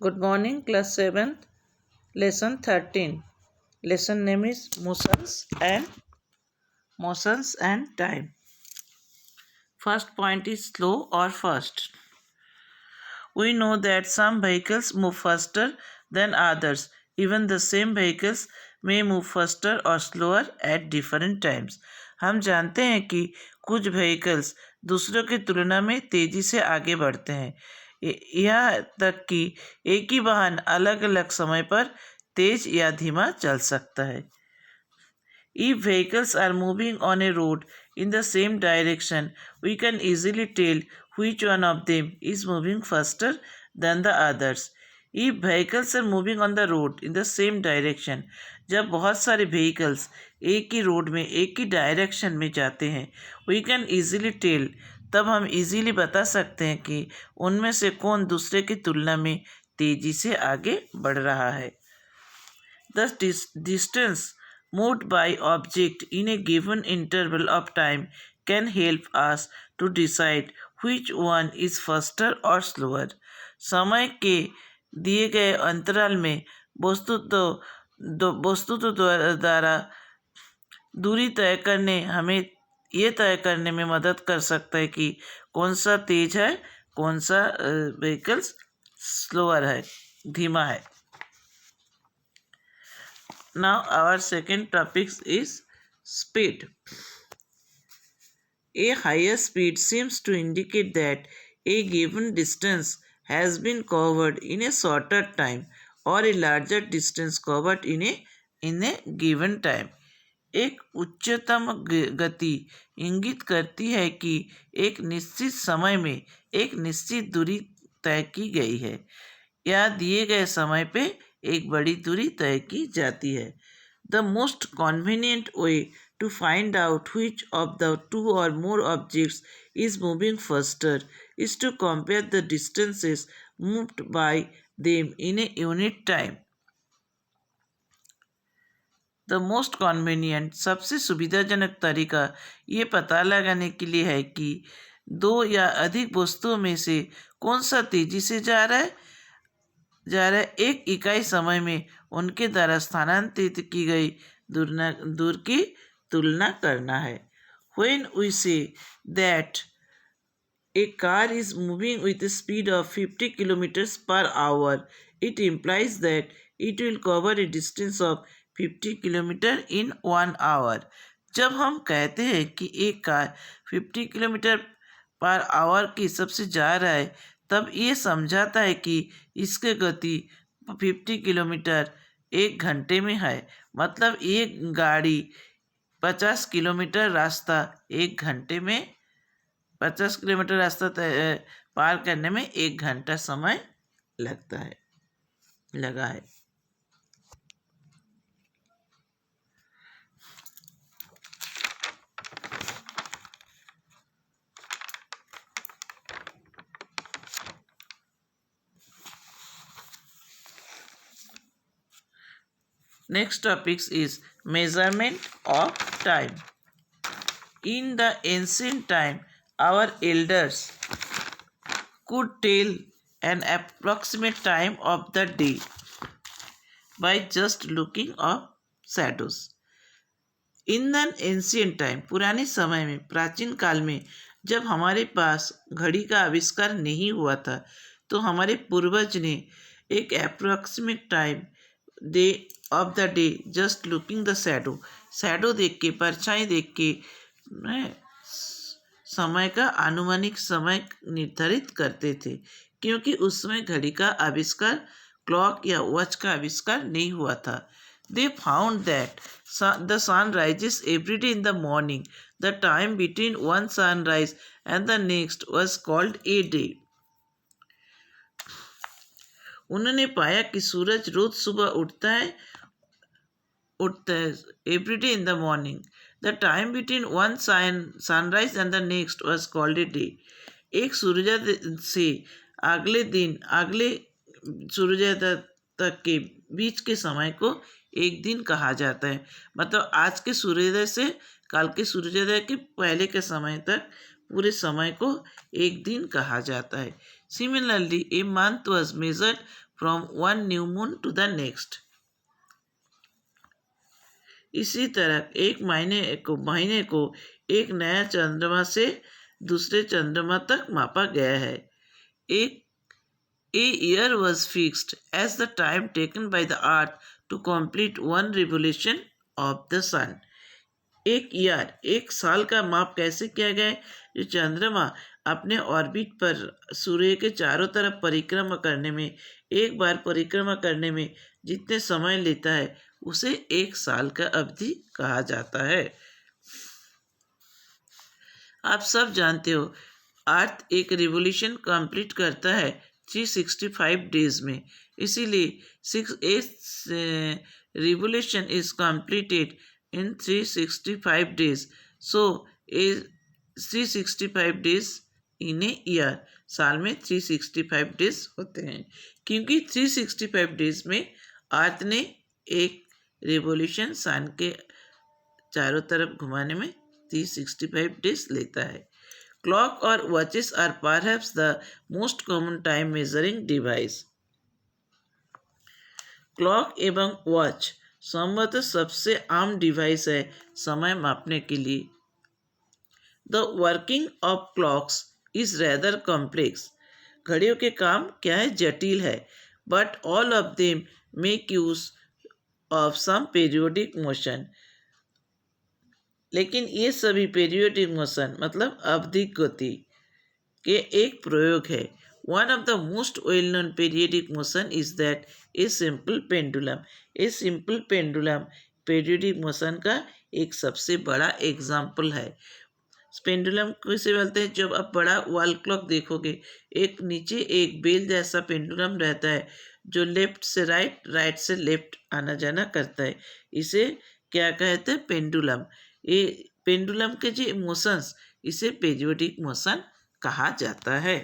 Good morning, class 7th, lesson 13. Lesson name is Motions and Time. First point is slow or fast. We know that some vehicles move faster than others. Even the same vehicles may move faster or slower at different times. हम जानते हैं कि कुछ vehicles दूसरों की तुलना में तेजी से आगे बढ़ते हैं, यहाँ तक कि एक ही वाहन अलग अलग समय पर तेज या धीमा चल सकता है. If vehicles are moving on a road in the same direction, we can easily tell which one of them is moving faster than the others. If vehicles are moving on the road in the same direction, जब बहुत सारे vehicles एक ही road में एक ही direction में जाते हैं, we can easily tell, तब हम easily बता सकते हैं कि उनमें से कौन दूसरे की तुलना में तेजी से आगे बढ़ रहा है. The distance moved by object in a given interval of time can help us to decide which one is faster or slower. समय के दिए गए अंतराल में वस्तु द्वारा दूरी तय करने हमें ये तय करने में मदद कर सकता है कि कौन सा तेज है, कौन सा व्हीकल्स स्लोअर है, धीमा है. Now our second topic is speed. A higher speed seems to indicate that a given distance has been covered in a shorter time or a larger distance covered in a given time. एक उच्चतम गति इंगित करती है कि एक निश्चित समय में एक निश्चित दूरी तय की गई है या दिए गए समय पे एक बड़ी दूरी तय की जाती है. The most convenient way to find out which of the two or more objects is moving faster is to compare the distances moved by them in a unit time. The most convenient, सबसे सुविधाजनक तरीका ये पता लगाने के लिए है कि दो या अधिक वस्तुओं में से कौन सा तेजी से जा रहा है एक इकाई समय में उनके द्वारा स्थानांतरित की गई दूर की तुलना करना है. When we say that a car is moving with a speed of 50 kilometers per hour, it implies that it will cover a distance of 50 kilometre in 1 hour. जब हम कहते हैं कि एक कार 50 किलोमीटर पर आवर की हिसाब से जा रहा है, तब ये समझाता है कि इसकी गति 50 किलोमीटर एक घंटे में है. मतलब एक गाड़ी 50 किलोमीटर रास्ता एक घंटे में 50 किलोमीटर रास्ता पार करने में 1 घंटा समय लगा है. Next topic is measurement of time. In the ancient time, our elders could tell an approximate time of the day by just looking at shadows. In the ancient time, पुराने समय में, प्राचीन काल में, जब हमारे पास घड़ी का आविष्कार नहीं हुआ था, तो हमारे पूर्वज ने एक approximate time of the day just looking the shadow देख के, परछाई देख के समय का अनुमानिक समय निर्धारित करते थे, क्योंकि उस समय घड़ी का आविष्कार, क्लॉक या वॉच का आविष्कार नहीं हुआ था. They found that the sun rises every day in the morning. The time between one sunrise and the next was called a day. उन्होंने पाया कि सूरज रोज सुबह उठता है every day in the morning. The time between one sunrise and the next was called a day. एक सूर्योदय से अगले सूर्योदय तक के बीच के समय को एक दिन कहा जाता है. मतलब आज के सूर्योदय से कल के सूर्योदय के पहले के समय तक पूरे समय को एक दिन कहा जाता है. Similarly, a month was measured from one new moon to the next. इसी तरह एक महीने को एक नया चंद्रमा से दूसरे चंद्रमा तक मापा गया है. एक A year was fixed as the time taken by the earth to complete one revolution of the sun. एक ईयर, एक साल का माप कैसे किया गया है? जो चंद्रमा अपने ऑर्बिट पर सूर्य के चारों तरफ परिक्रमा करने में, एक बार परिक्रमा करने में जितने समय लेता है उसे एक साल का अवधि कहा जाता है. आप सब जानते हो अर्थ एक रिवोल्यूशन कंप्लीट करता है 365 डेज में. इसीलिए revolution is completed in 365 days. So 365 days in a year. साल में 365 डेज होते हैं क्योंकि 365 डेज में अर्थ ने एक रिवोल्यूशन सन के चारों तरफ घुमाने में 365 डेज लेता है. Clock or watches are perhaps the most common time measuring device. Clock एवं वॉच संभवतः सबसे आम डिवाइस है समय मापने के लिए. The working of clocks is rather complex. घड़ियों के काम क्या है? जटिल है. But all of them make use of some periodic motion. लेकिन ये सभी पीरियोडिक मोशन मतलब आवधिक गति के एक प्रयोग है. One of the most well known periodic motion is that a simple pendulum. A simple pendulum periodic motion का एक सबसे बड़ा एग्जाम्पल है. पेंडुलम किसे बोलते हैं? जब आप बड़ा वॉल क्लॉक देखोगे, एक नीचे एक बेल जैसा पेंडुलम रहता है जो लेफ्ट से राइट, राइट से लेफ्ट आना जाना करता है. इसे क्या कहते हैं? पेंडुलम. ये पेंडुलम के जो मोशंस, इसे पीरियोडिक मोशन कहा जाता है.